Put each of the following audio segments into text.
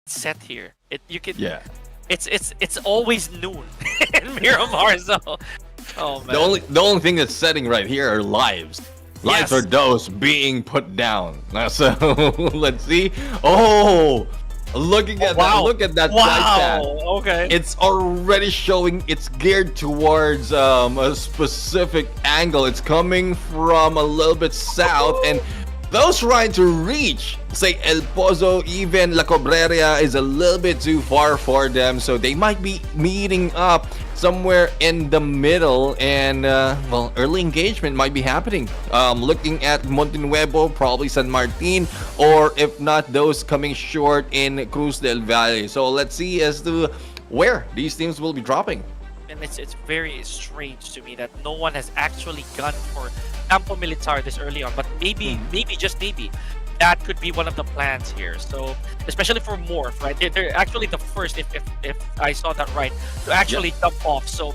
set here. You could. Yeah. It's always noon in Miramar. So, oh man. The only thing that's setting right here are lives. Lives Yes. are those being put down. So let's see. Oh, looking at that. Look at that flight path. Okay. It's already showing it's geared towards a specific angle. It's coming from a little bit south, and those trying to reach, say, El Pozo, even La Cabrera is a little bit too far for them, so they might be meeting up somewhere in the middle, and well, early engagement might be happening. Looking at Montenuevo, probably San Martin, or if not, those coming short in Cruz del Valle. So let's see as to where these teams will be dropping. And it's very strange to me that no one has actually gone for Campo Militar this early on, but maybe just maybe that could be one of the plans here. So especially for Morph, right? They're actually the first, if I saw that right, to actually jump off. So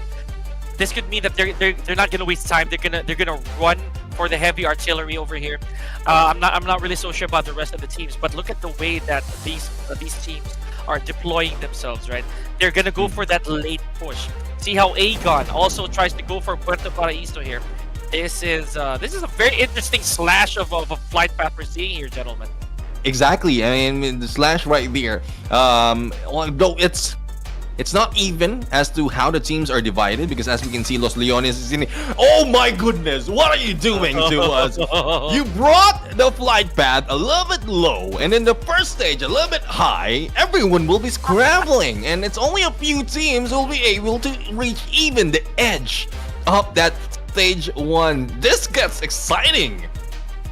this could mean that they're not gonna waste time. They're gonna run for the heavy artillery over here. I'm not really so sure about the rest of the teams, but look at the way that these teams are deploying themselves, right? They're gonna go for that late push. See how Aegon also tries to go for Puerto Paraíso here. This is a very interesting slash of a flight path we're seeing here, gentlemen. Exactly. I mean, the slash right there. Though it's not even as to how the teams are divided, because as we can see, Los Leones is in. Oh my goodness! What are you doing to us? You brought the flight path a little bit low, and in the first stage a little bit high. Everyone will be scrambling, and it's only a few teams will be able to reach even the edge of that stage 1. This gets exciting.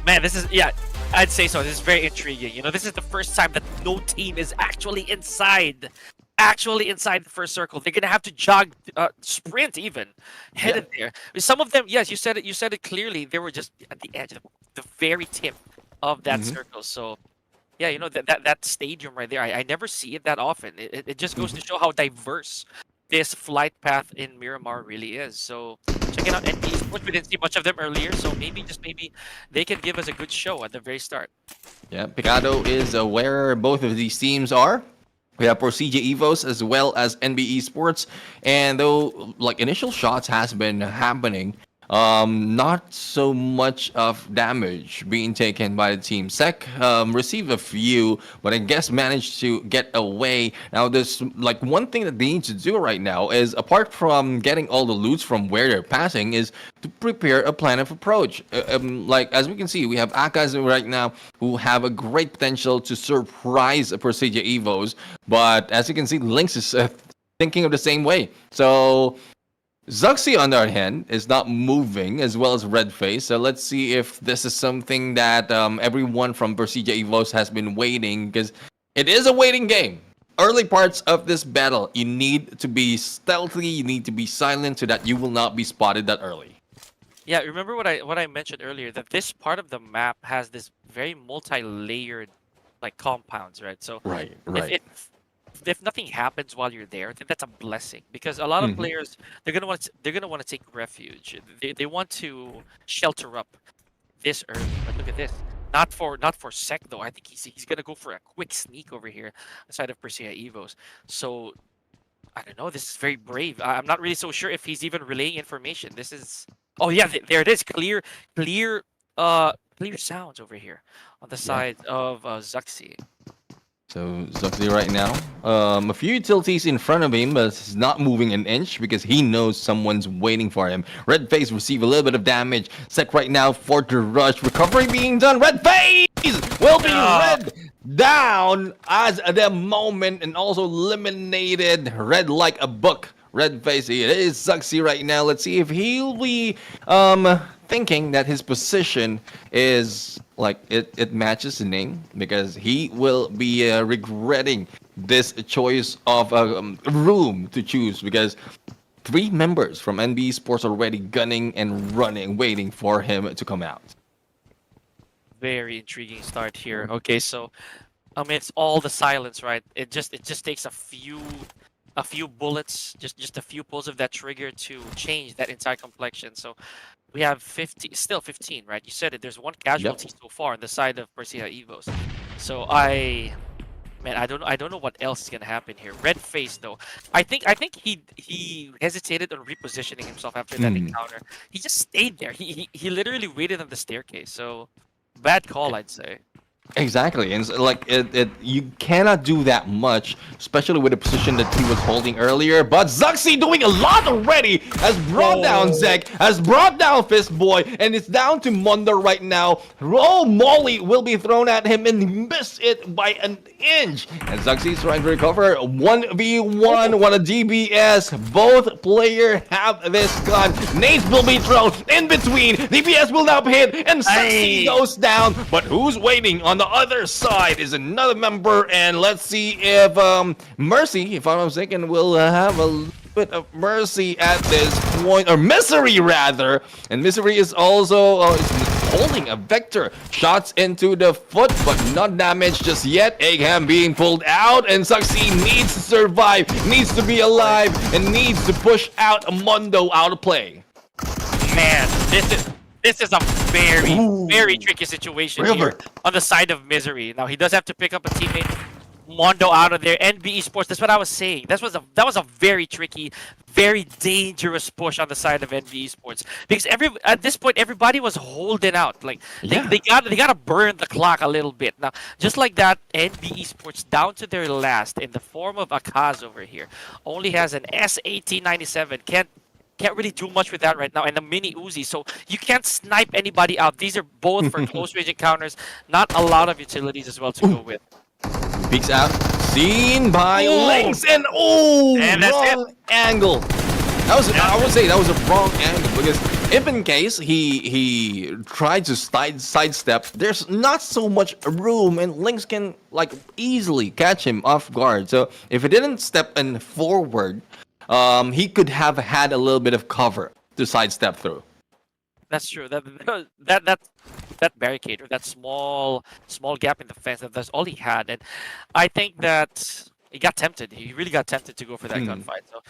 Man, this is, yeah, I'd say so. This is very intriguing. You know, this is the first time that no team is actually inside the first circle. They're gonna have to jog, sprint even, headed there. Some of them, yes, you said it clearly. They were just at the edge, the very tip of that circle. So, yeah, you know, that stadium right there, I never see it that often. It just goes to show how diverse this flight path in Miramar really is. So checking out NB Esports, we didn't see much of them earlier, so maybe just maybe they can give us a good show at the very start. Yeah, Pecado is where both of these teams are. We have Persija Evos as well as NB Esports, and though like initial shots has been happening, not so much of damage being taken by the team. Sec received a few, but I guess managed to get away. Now, there's like one thing that they need to do right now is, apart from getting all the loots from where they're passing, is to prepare a plan of approach. Like as we can see, we have Akas right now who have a great potential to surprise Persija Evos, but as you can see, Lynx is thinking of the same way. So Zuxi, on the other hand, is not moving, as well as Redface. So let's see if this is something that everyone from Persija Evos has been waiting, because it is a waiting game. Early parts of this battle, you need to be stealthy, you need to be silent so that you will not be spotted that early. Yeah, remember what I mentioned earlier, that this part of the map has this very multi-layered like compounds, right? So Right. if nothing happens while you're there, then that's a blessing, because a lot of players, they're gonna want to take refuge. They want to shelter up this early. But look at this. Not for Sec though. I think he's gonna go for a quick sneak over here aside of Persija Evos. So I don't know. This is very brave. I'm not really so sure if he's even relaying information. This is, oh yeah, there it is. Clear sounds over here on the side of Zuxi. So Zuxi right now, a few utilities in front of him, but he's not moving an inch because he knows someone's waiting for him. Redface receive a little bit of damage. Sec right now for the rush. Recovery being done. Redface will be red down as the moment, and also eliminated. Red like a book. Redface, it is Zuxi right now. Let's see if he'll be thinking that his position is like it matches the name, because he will be regretting this choice of room to choose, because 3 members from NB Sports already gunning and running, waiting for him to come out. Very intriguing start here. Okay, so I mean, it's all the silence, right? It just takes a few bullets, just a few pulls of that trigger to change that entire complexion. So we have 15, right? You said it. There's one casualty so far on the side of Persija Evos. So Man, I don't know what else is gonna happen here. Red face though. I think he hesitated on repositioning himself after that encounter. He just stayed there. He literally waited on the staircase. So bad call, I'd say. Exactly, and like you cannot do that much, especially with the position that he was holding earlier. But Zuxi doing a lot already, has brought down Zeg, has brought down Fist Boy, and it's down to Mondo right now. Oh, Molly will be thrown at him and he missed it by an inch. And Zuxi is trying to recover. 1v1, what a DBS. Both players have this gun. Nades will be thrown in between. DBS will now hit, and Zuxi goes down. But who's waiting on the other side is another member, and let's see if Mercy, if I'm not mistaken, will have a little bit of mercy at this point, or Misery rather. And Misery is also is holding a vector. Shots into the foot, but not damaged just yet. Egghead being pulled out, and Succeed needs to survive, needs to be alive, and needs to push out Mondo out of play. Man, this is a very tricky situation here on the side of Misery. Now he does have to pick up a teammate. Mondo out of there. NB Esports. That's what I was saying. That was a very tricky, very dangerous push on the side of NB Esports, because at this point everybody was holding out. Like they gotta burn the clock a little bit. Now just like that, NB Esports down to their last in the form of Akaz over here. Only has an S1897. Can't really do much with that right now, and a mini Uzi, so you can't snipe anybody out. These are both for close range encounters. Not a lot of utilities as well to go with. Peeks out, seen by Links, and and that's wrong angle. That was, I would say that was a wrong angle, because if in case he tried to sidestep, there's not so much room, and Links can like easily catch him off guard. So if he didn't step in forward, he could have had a little bit of cover to sidestep through. That's true. That barricade, or that small gap in the fence, that's all he had. And I think that he got tempted. He really got tempted to go for that gunfight. So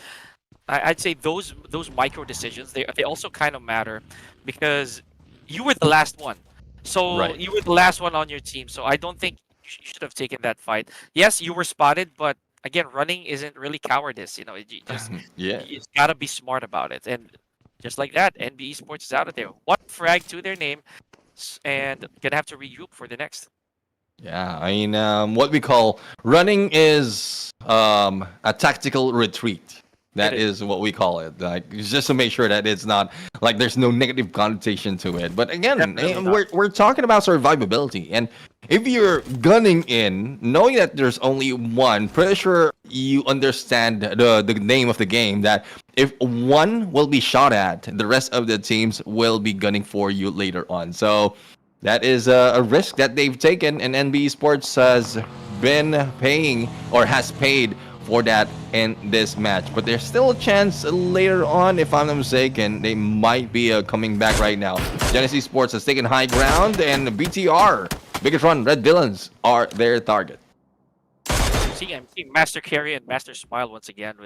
I'd say those micro decisions, they also kind of matter, because you were the last one. So you were the last one on your team. So I don't think you should have taken that fight. Yes, you were spotted, but again, running isn't really cowardice. You know, you just gotta be smart about it. And just like that, NB Esports is out of there. One frag to their name, and gonna have to regroup for the next. Yeah, I mean, what we call running is a tactical retreat. That is what we call it. Like, just to make sure that it's not like there's no negative connotation to it. But again, we're talking about survivability, and if you're gunning in, knowing that there's only one, pretty sure you understand the name of the game. That if one will be shot at, the rest of the teams will be gunning for you later on. So that is a risk that they've taken, and NB Sports has been paying, or has paid for that in this match. But there's still a chance later on, if I'm not mistaken, they might be coming back right now. Genesis Sports has taken high ground, and BTR, Biggest Red Villains are their target. I'm seeing Master Carry and Master Smile once again.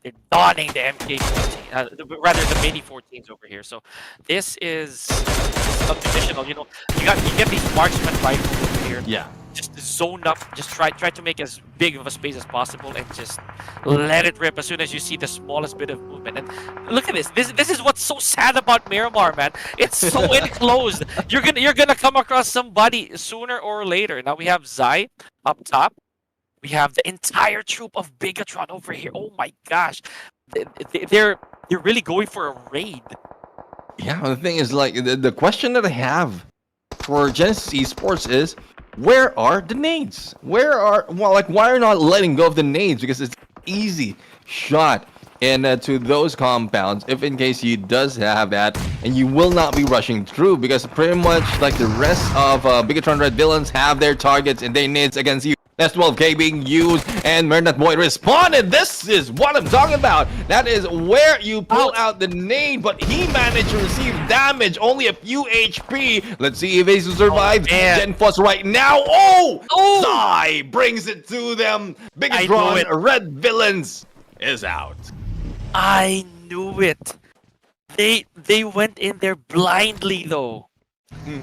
They're donning the MK14, rather the Mini 14s over here. So this is traditional. You know, you get these marksman rifles over here. Yeah. Just zone up. Just try to make as big of a space as possible, and just let it rip as soon as you see the smallest bit of movement. And look at this. This is what's so sad about Miramar, man. It's so enclosed. You're gonna come across somebody sooner or later. Now we have Zai up top. We have the entire troop of Bigatron over here. Oh my gosh, they're really going for a raid. Yeah, the thing is, like, the question that I have for Genesis Esports is, where are the nades? Why are not letting go of the nades? Because it's easy shot into those compounds, if in case you does have that, and you will not be rushing through, because pretty much like the rest of Bigatron Red Villains have their targets and their nades against you. S12K being used, and Mernat Boy responded. This is what I'm talking about. That is where you pull out the nade, but he managed to receive damage, only a few HP. Let's see if Ace will survive. Genfos right now. Zai brings it to them. Bigatron Red Villains is out. I knew it. They went in there blindly though.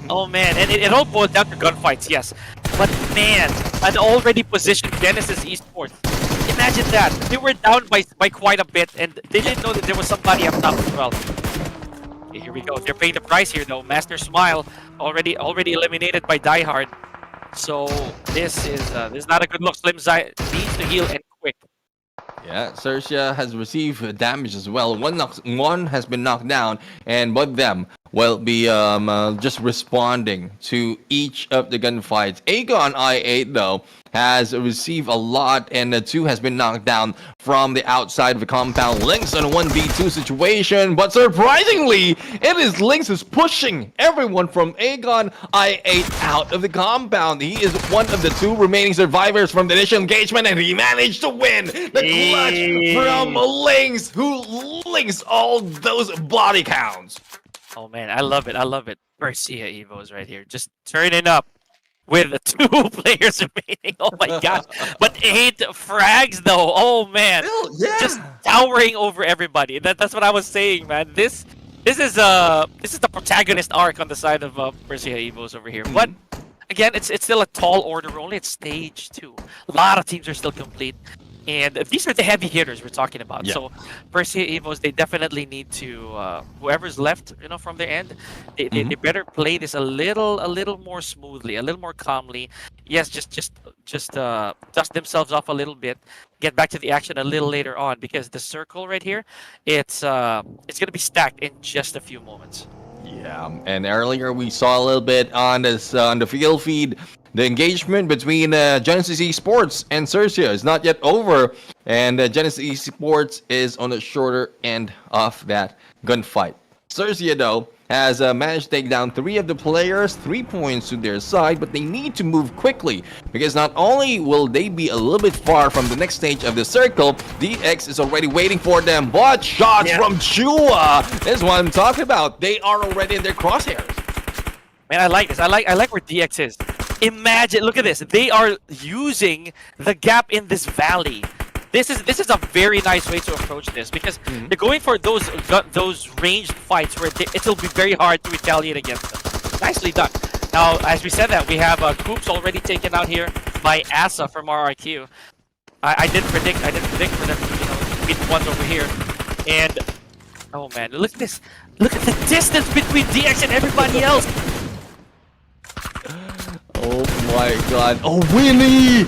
Oh man, and it all boils down to gunfights. Yes, But man, an already positioned Genesis Esports. Imagine that. They were down by quite a bit, and they didn't know that there was somebody up top as well. Okay, here we go. They're paying the price here, though. Master Smile already eliminated by Diehard. So this is not a good look. Slim Zai needs to heal and quick. Yeah, Sersia has received damage as well. One has been knocked down, and both of them will be just responding to each of the gunfights. Aegon I8 though has received a lot, and the 2 has been knocked down from the outside of the compound. Linx on a 1v2 situation, but surprisingly, it is Linx who's pushing everyone from Aegon I8 out of the compound. He is one of the 2 remaining survivors from the initial engagement, and he managed to win the clutch from Linx, who links all those body counts. Oh man, I love it. I love it. Persija Evos right here, just turning up with 2 players remaining. Oh my god! But 8 frags though. Oh man, Yeah. just towering over everybody. That's what I was saying, man. This is the protagonist arc on the side of Persija Evos over here. But again, it's still a tall order. We're only at stage 2. A lot of teams are still complete. And these are the heavy hitters we're talking about. Yeah. So Persija Evos, they definitely need to whoever's left, from their end, they better play this a little more smoothly, a little more calmly. Yes, just dust themselves off a little bit, get back to the action a little later on, because the circle right here, it's gonna be stacked in just a few moments. Yeah, and earlier we saw a little bit on this on the field feed. The engagement between Genesis Esports and Sersia is not yet over, and Genesis Esports is on the shorter end of that gunfight. Sersia, though, has managed to take down 3 of the players, 3 points to their side, but they need to move quickly, because not only will they be a little bit far from the next stage of the circle, DX is already waiting for them, but shots from Chua, this is what I'm talking about. They are already in their crosshairs. Man, I like this. I like where DX is. Imagine, look at this. They are using the gap in this valley. This is a very nice way to approach this, because they're going for those ranged fights where it'll be very hard to retaliate against them. Nicely done. Now, as we said that, we have Coops already taken out here by Asa from RRQ. I didn't predict for them to be the ones over here. And oh man, look at this. Look at the distance between DX and everybody else. Oh my god. Oh, Winnie!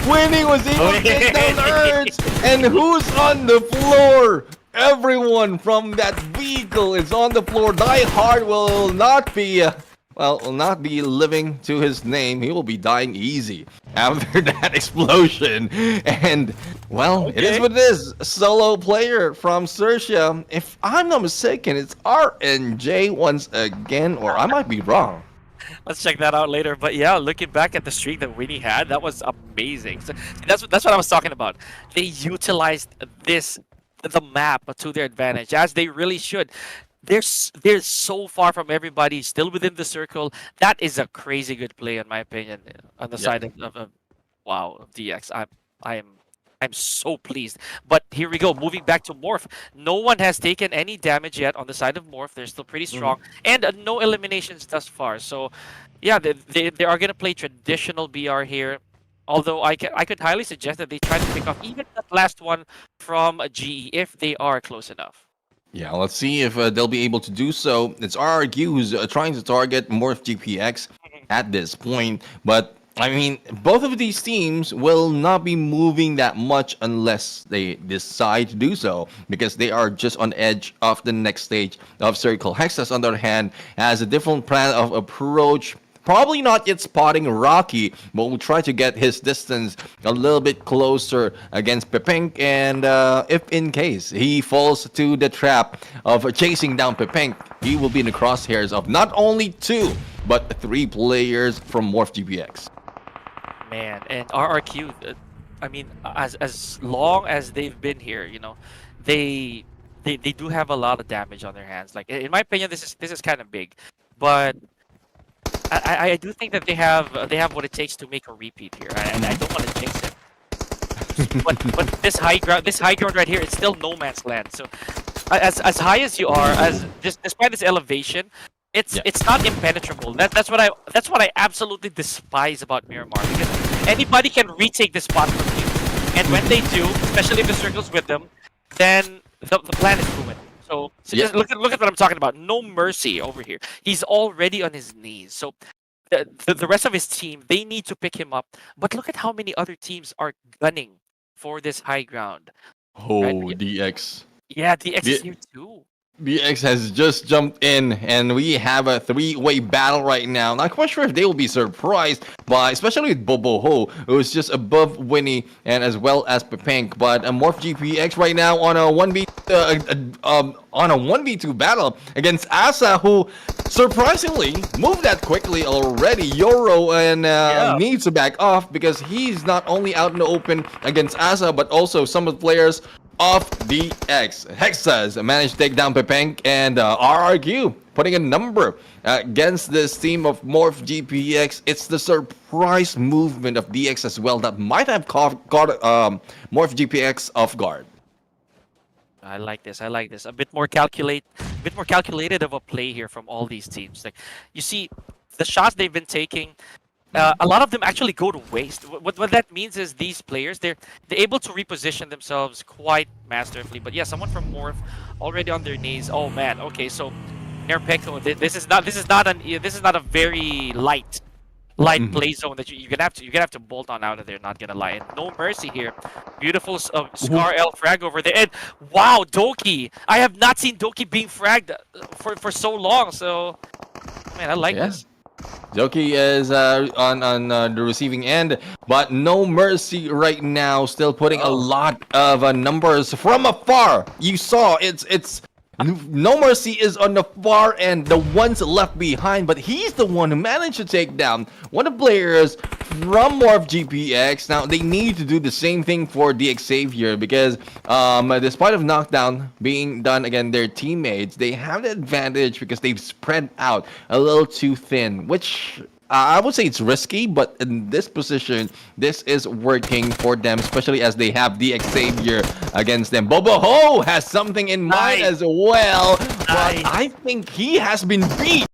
Winnie was able to take down Urge! And who's on the floor? Everyone from that vehicle is on the floor. Die Hard will not be, will not be living to his name. He will be dying easy after that explosion. And, well, it is what it is. Solo player from Sersia. If I'm not mistaken, it's RNJ once again, or I might be wrong. Let's check that out later. But yeah, looking back at the streak that Winnie had, that was amazing. So that's what I was talking about. They utilized the map to their advantage, as they really should. They're so far from everybody, still within the circle. That is a crazy good play, in my opinion, on the side of DX. I'm so pleased. But here we go, moving back to Morph. No one has taken any damage yet on the side of Morph. They're still pretty strong. And no eliminations thus far. So, yeah, they are going to play traditional BR here. Although I could highly suggest that they try to pick off even that last one from GE if they are close enough. Yeah, let's see if they'll be able to do so. It's RRQ who's trying to target Morph GPX at this point. But I mean, both of these teams will not be moving that much unless they decide to do so, because they are just on edge of the next stage of Circle. Hexas, on the other hand, has a different plan of approach. Probably not yet spotting Rocky, but will try to get his distance a little bit closer against Pepink. And if in case he falls to the trap of chasing down Pepink, he will be in the crosshairs of not only 2, but 3 players from Morph GPX. Man, and RRQ, I mean, as long as they've been here, they do have a lot of damage on their hands. Like, in my opinion, this is kind of big, but I do think that they have what it takes to make a repeat here, and I don't want to jinx it. but this high ground right here, it's still no man's land. So as high as you are, despite this elevation, it's not impenetrable. That's what I absolutely despise about Miramar, because anybody can retake the spot from you, and when they do, especially if the circle's with them, then the plan is ruined. So just look at what I'm talking about. No mercy over here. He's already on his knees. So the rest of his team, they need to pick him up. But look at how many other teams are gunning for this high ground. Oh, Right? DX. Yeah, DX is here too. DX has just jumped in, and we have a three-way battle right now. Not quite sure if they will be surprised by, especially with Bobo Ho, who's just above Winnie and as well as Pepank. But Morph GPX right now on a 1v2 battle against Asa, who surprisingly moved that quickly already. Yoro and needs to back off because he's not only out in the open against Asa, but also some of the players of DX. Hexas managed to take down Pepank and RRQ, putting a number against this team of Morph GPX. It's the surprise movement of DX as well that might have caught Morph GPX off guard. I like this. A bit more calculated of a play here from all these teams. Like, you see, the shots they've been taking, a lot of them actually go to waste. What that means is these players, they're able to reposition themselves quite masterfully. But yeah, someone from Morph already on their knees. Oh man. Okay, so Nerpeko, this is not a very light play zone that you're gonna have to bolt on out of there. Not gonna lie. And no mercy here. Beautiful Scar L frag over there. And wow, Doki. I have not seen Doki being fragged for so long. So man, I like this. Doki is on the receiving end, but no mercy right now. Still putting a lot of numbers from afar. You saw it's no mercy is on the far end, the ones left behind, but he's the one who managed to take down one of the players from Morph GPX. Now they need to do the same thing for DX Savior because despite of knockdown being done against their teammates, they have the advantage because they've spread out a little too thin, which I would say it's risky, but in this position, this is working for them, especially as they have DX Savior against them. Bobo Ho has something in mind as well, but I think he has been beat